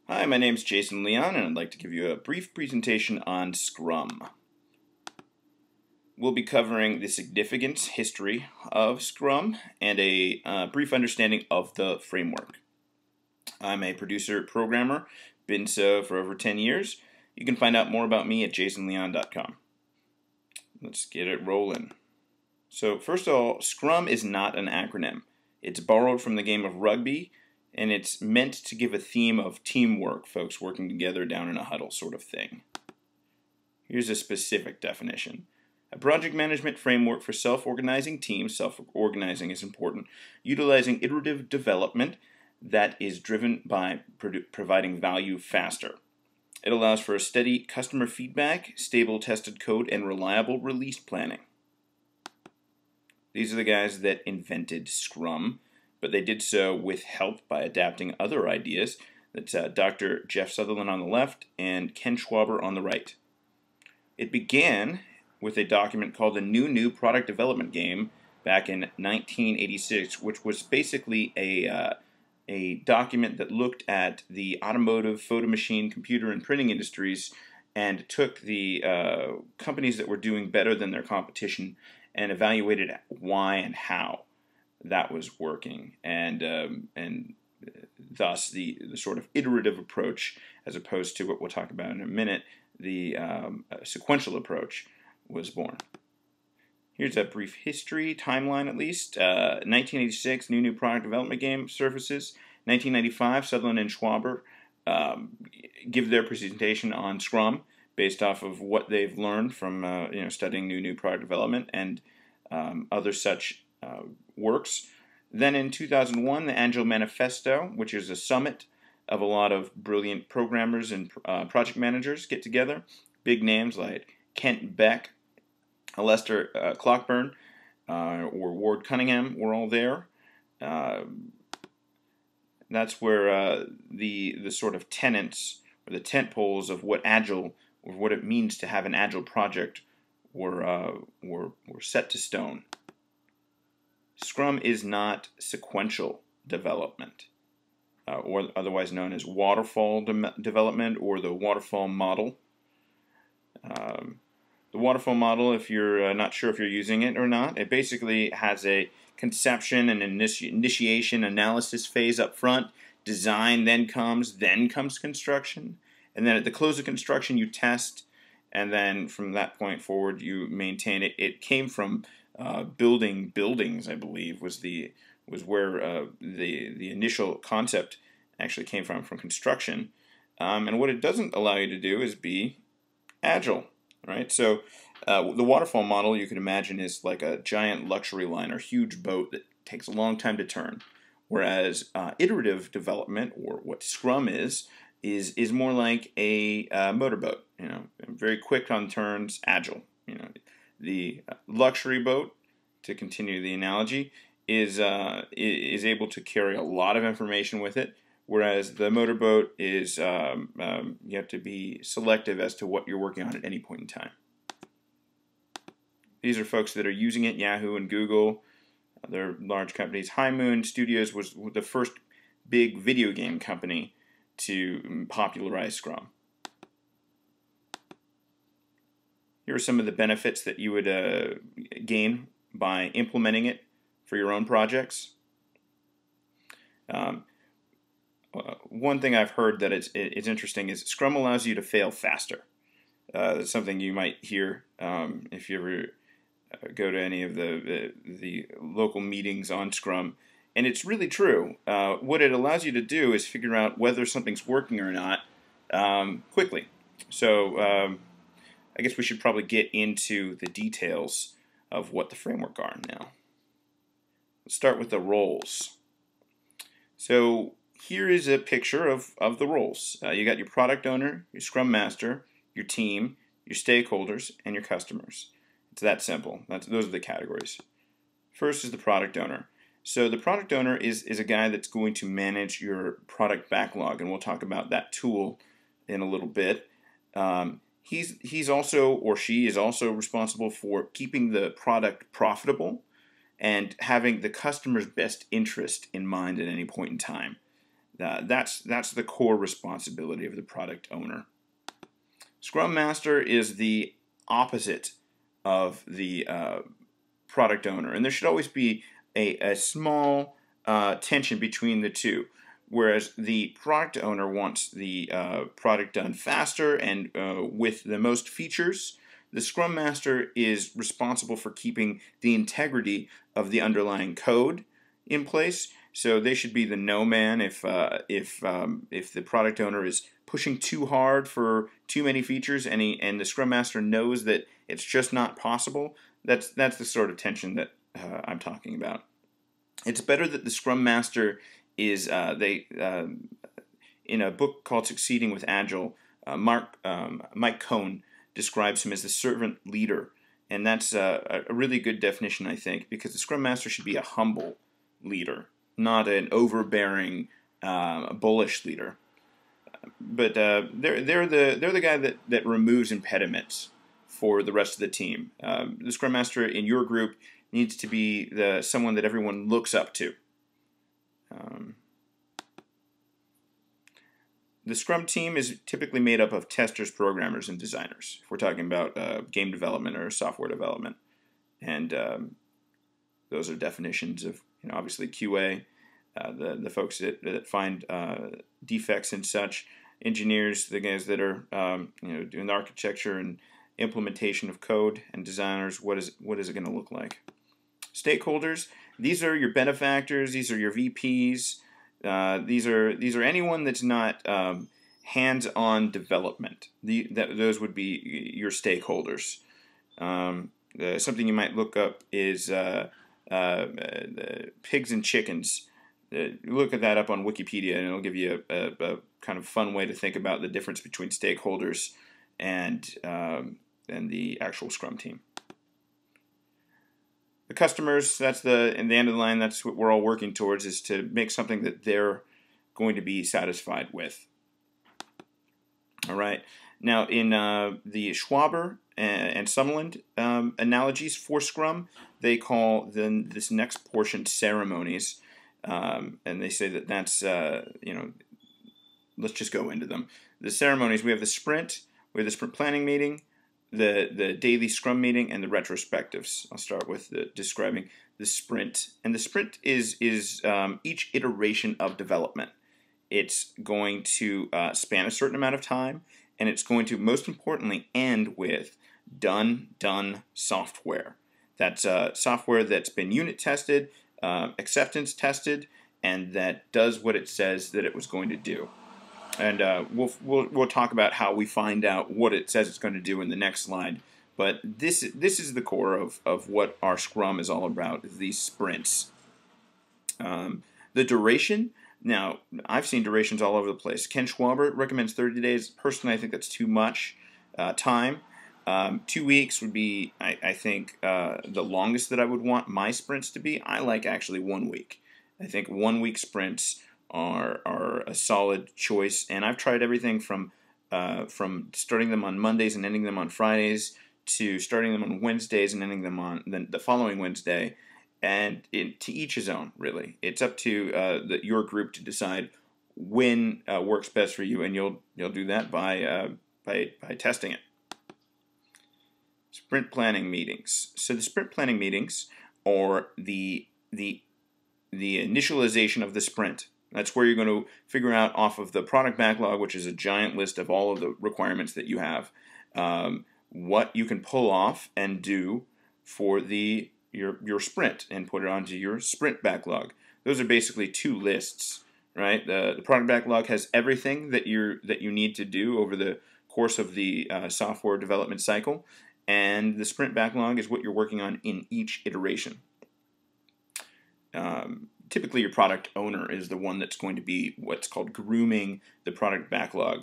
Hi, my name is Jason Leon, and I'd like to give you a brief presentation on Scrum. We'll be covering the significance, history of Scrum, and a brief understanding of the framework. I'm a producer, programmer, been so for over 10 years. You can find out more about me at jasonleon.com. Let's get it rolling. So first of all, Scrum is not an acronym. It's borrowed from the game of rugby, and it's meant to give a theme of teamwork, folks working together down in a huddle sort of thing. Here's a specific definition. A project management framework for self-organizing teams, self-organizing is important, utilizing iterative development that is driven by providing value faster. It allows for a steady customer feedback, stable tested code, and reliable release planning. These are the guys that invented Scrum, but they did so with help by adapting other ideas. That's Dr. Jeff Sutherland on the left and Ken Schwaber on the right. It began with a document called the New Product Development Game back in 1986, which was basically a document that looked at the automotive, photo machine, computer, and printing industries and took the companies that were doing better than their competition and evaluated why and how that was working, and thus the sort of iterative approach, as opposed to what we'll talk about in a minute, the sequential approach was born. Here's a brief history, timeline at least. 1986, New Product Development Game surfaces. 1995, Sutherland and Schwaber give their presentation on Scrum based off of what they've learned from studying new product development and other such works. Then in 2001, the Agile Manifesto, which is a summit of a lot of brilliant programmers and project managers get together. Big names like Kent Beck, Lester Clockburn, or Ward Cunningham were all there. That's where the sort of tenets or the tent poles of what Agile, or what it means to have an Agile project, were set to stone. Scrum is not sequential development, or otherwise known as waterfall development or the waterfall model. The waterfall model, if you're not sure if you're using it or not, it basically has a conception and initiation analysis phase up front. Design then comes construction, and then at the close of construction you test, and then from that point forward you maintain it. It came from building buildings, I believe, was where the initial concept actually came from construction. And what it doesn't allow you to do is be agile, right? So the waterfall model, you can imagine, is like a giant luxury liner, huge boat that takes a long time to turn. Whereas iterative development, or what Scrum is more like a motorboat. Very quick on turns, agile. The luxury boat, to continue the analogy, is able to carry a lot of information with it, whereas the motorboat is you have to be selective as to what you're working on at any point in time. These are folks that are using it: Yahoo and Google. They're large companies. High Moon Studios was the first big video game company to popularize Scrum. Here are some of the benefits that you would gain by implementing it for your own projects. One thing I've heard that it's interesting is Scrum allows you to fail faster. That's something you might hear if you ever go to any of the local meetings on Scrum, and it's really true. What it allows you to do is figure out whether something's working or not quickly. So I guess we should probably get into the details of what the framework are now. Let's start with the roles. So here is a picture of the roles. You got your product owner, your Scrum Master, your team, your stakeholders, and your customers. It's that simple. Those are the categories. First is the product owner. So the product owner is a guy that's going to manage your product backlog, and we'll talk about that tool in a little bit. He's also, or she is also, responsible for keeping the product profitable and having the customer's best interest in mind at any point in time. That's the core responsibility of the product owner. Scrum Master is the opposite of the product owner, and there should always be a small tension between the two. Whereas the product owner wants the product done faster and with the most features, the Scrum Master is responsible for keeping the integrity of the underlying code in place. So they should be the no man if the product owner is pushing too hard for too many features, and the Scrum Master knows that it's just not possible. That's the sort of tension that I'm talking about. It's better that the Scrum Master is in a book called Succeeding with Agile, Mike Cohn describes him as the servant leader, and that's a really good definition, I think, because the Scrum Master should be a humble leader, not an overbearing, bullish leader. But they're the guy that removes impediments for the rest of the team. The Scrum Master in your group needs to be someone that everyone looks up to. The Scrum team is typically made up of testers, programmers, and designers, if we're talking about game development or software development. And those are definitions of, obviously QA, the folks that find defects and such, engineers, the guys that are doing the architecture and implementation of code, and designers, what is it going to look like? Stakeholders, these are your benefactors, these are your VPs, these are anyone that's not hands-on development. Those would be your stakeholders. Something you might look up is pigs and chickens. Look at that up on Wikipedia, and it'll give you a kind of fun way to think about the difference between stakeholders and the actual Scrum team. The customers, in the end of the line, that's what we're all working towards, is to make something that they're going to be satisfied with. All right. Now, in the Schwaber and Summerland analogies for Scrum, they call this next portion ceremonies, and they say that's let's just go into them. The ceremonies, we have the sprint, we have the sprint planning meeting, the daily Scrum meeting, and the retrospectives. I'll start with describing the sprint. And the sprint is each iteration of development. It's going to span a certain amount of time, and it's going to, most importantly, end with done software. That's software that's been unit tested, acceptance tested, and that does what it says that it was going to do. And we'll talk about how we find out what it says it's going to do in the next slide. But this is the core of what our Scrum is all about, is these sprints. The duration, now I've seen durations all over the place. Ken Schwaber recommends 30 days. Personally, I think that's too much time. 2 weeks would be, I think, the longest that I would want my sprints to be. I like actually 1 week. I think 1 week sprints are a solid choice, and I've tried everything from starting them on Mondays and ending them on Fridays to starting them on Wednesdays and ending them on the following Wednesday, and to each his own, really. It's up to your group to decide when works best for you, and you'll do that by testing it. Sprint planning meetings. So the sprint planning meetings are the initialization of the sprint. That's where you're going to figure out off of the product backlog, which is a giant list of all of the requirements that you have, what you can pull off and do for your sprint and put it onto your sprint backlog. Those are basically two lists, right? The product backlog has everything that you need to do over the course of the software development cycle, and the sprint backlog is what you're working on in each iteration. Typically, your product owner is the one that's going to be what's called grooming the product backlog,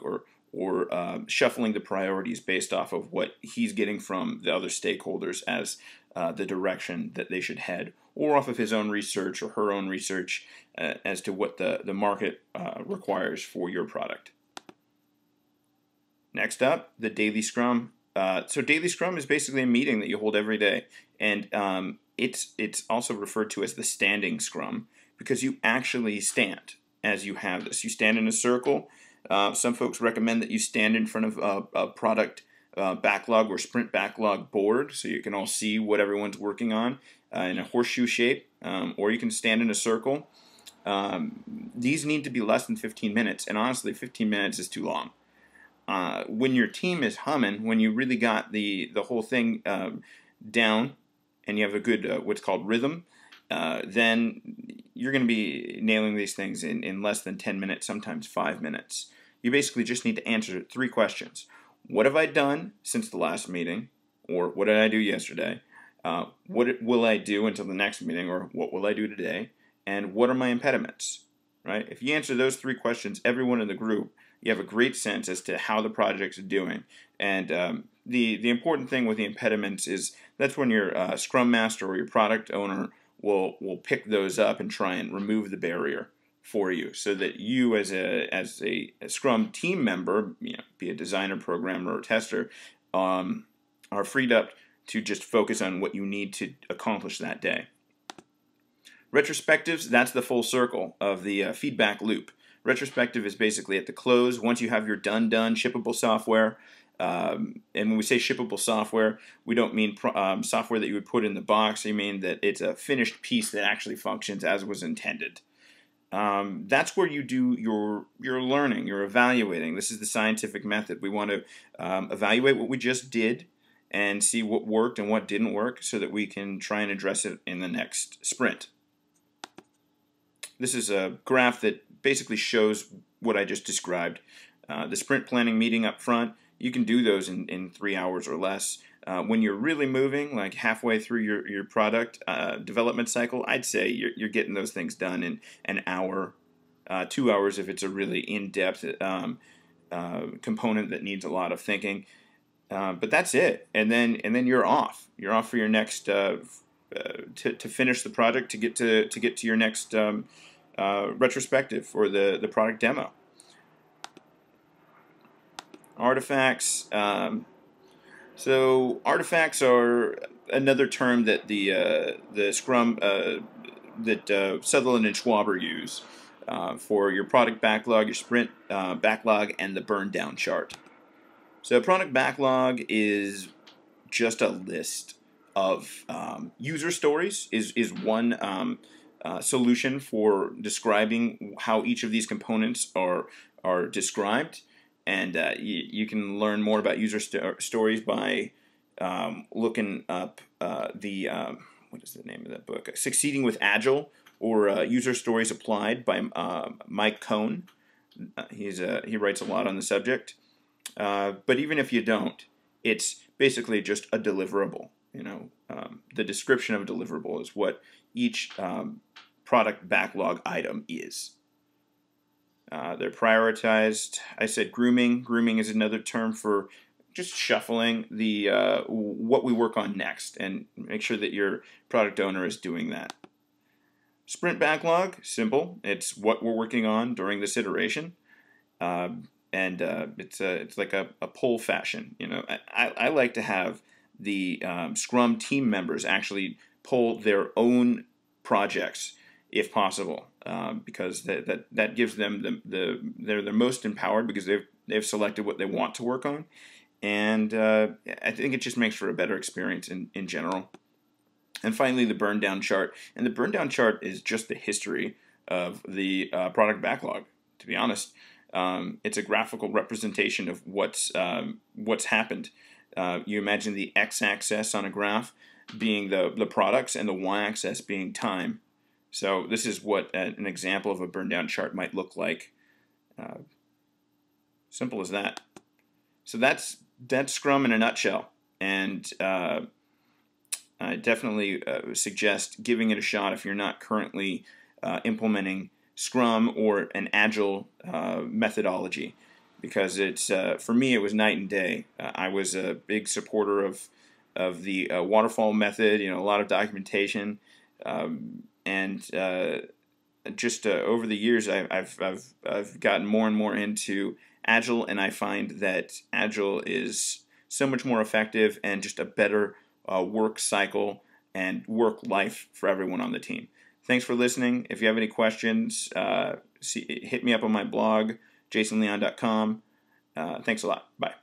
or shuffling the priorities based off of what he's getting from the other stakeholders as the direction that they should head, or off of his own research or her own research as to what the market requires for your product. Next up, the daily Scrum. So daily Scrum is basically a meeting that you hold every day, and it's also referred to as the standing Scrum because you actually stand. as you have this. You stand in a circle. Some folks recommend that you stand in front of a product backlog or sprint backlog board so you can all see what everyone's working on in a horseshoe shape, or you can stand in a circle. These need to be less than 15 minutes, and honestly, 15 minutes is too long. When your team is humming, when you really got the whole thing down, and you have a good what's called rhythm, then you're going to be nailing these things in less than 10 minutes, sometimes 5 minutes. You basically just need to answer 3 questions. What have I done since the last meeting? Or what did I do yesterday? What will I do until the next meeting? Or what will I do today? And what are my impediments? Right? If you answer those 3 questions, everyone in the group, you have a great sense as to how the project's doing. And the important thing with the impediments is that's when your Scrum Master or your product owner will pick those up and try and remove the barrier for you, so that you as a Scrum team member, be a designer, programmer, or tester, are freed up to just focus on what you need to accomplish that day. Retrospectives, that's the full circle of the feedback loop. Retrospective is basically at the close, once you have your done shippable software. And when we say shippable software, we don't mean software that you would put in the box. We mean that it's a finished piece that actually functions as was intended. That's where you do your learning, your evaluating. This is the scientific method. We want to evaluate what we just did and see what worked and what didn't work so that we can try and address it in the next sprint. This is a graph that basically shows what I just described. The sprint planning meeting up front, you can do those in 3 hours or less. When you're really moving, like halfway through your product development cycle, I'd say you're getting those things done in an hour, 2 hours if it's a really in-depth component that needs a lot of thinking. But that's it, and then you're off. You're off for your next to finish the project, to get to your next retrospective or the product demo. Artifacts. So artifacts are another term that the Scrum that Sutherland and Schwaber use for your product backlog, your sprint backlog, and the burn down chart. So product backlog is just a list of user stories. Is one solution for describing how each of these components are described. And you can learn more about user stories by looking up what is the name of that book? Succeeding with Agile, or User Stories Applied by Mike Cohn. He writes a lot on the subject. But even if you don't, it's basically just a deliverable. The description of a deliverable is what each product backlog item is. They're prioritized. I said grooming. Grooming is another term for just shuffling the what we work on next, and make sure that your product owner is doing that. Sprint backlog, simple. It's what we're working on during this iteration, and it's like a pull fashion. I like to have the Scrum team members actually pull their own projects if possible, because that gives them they're the most empowered because they've selected what they want to work on, and I think it just makes for a better experience in general. And finally, the burn down chart, and the burn down chart is just the history of the product backlog. To be honest, it's a graphical representation of what's happened. You imagine the x-axis on a graph being the products and the y-axis being time. So this is what an example of a burn down chart might look like. Simple as that. So that's Scrum in a nutshell, and I definitely suggest giving it a shot if you're not currently implementing Scrum or an Agile methodology, because it's for me it was night and day. I was a big supporter of the waterfall method. A lot of documentation. And just over the years, I've gotten more and more into Agile, and I find that Agile is so much more effective and just a better work cycle and work life for everyone on the team. Thanks for listening. If you have any questions, hit me up on my blog, jasonleon.com. Thanks a lot. Bye.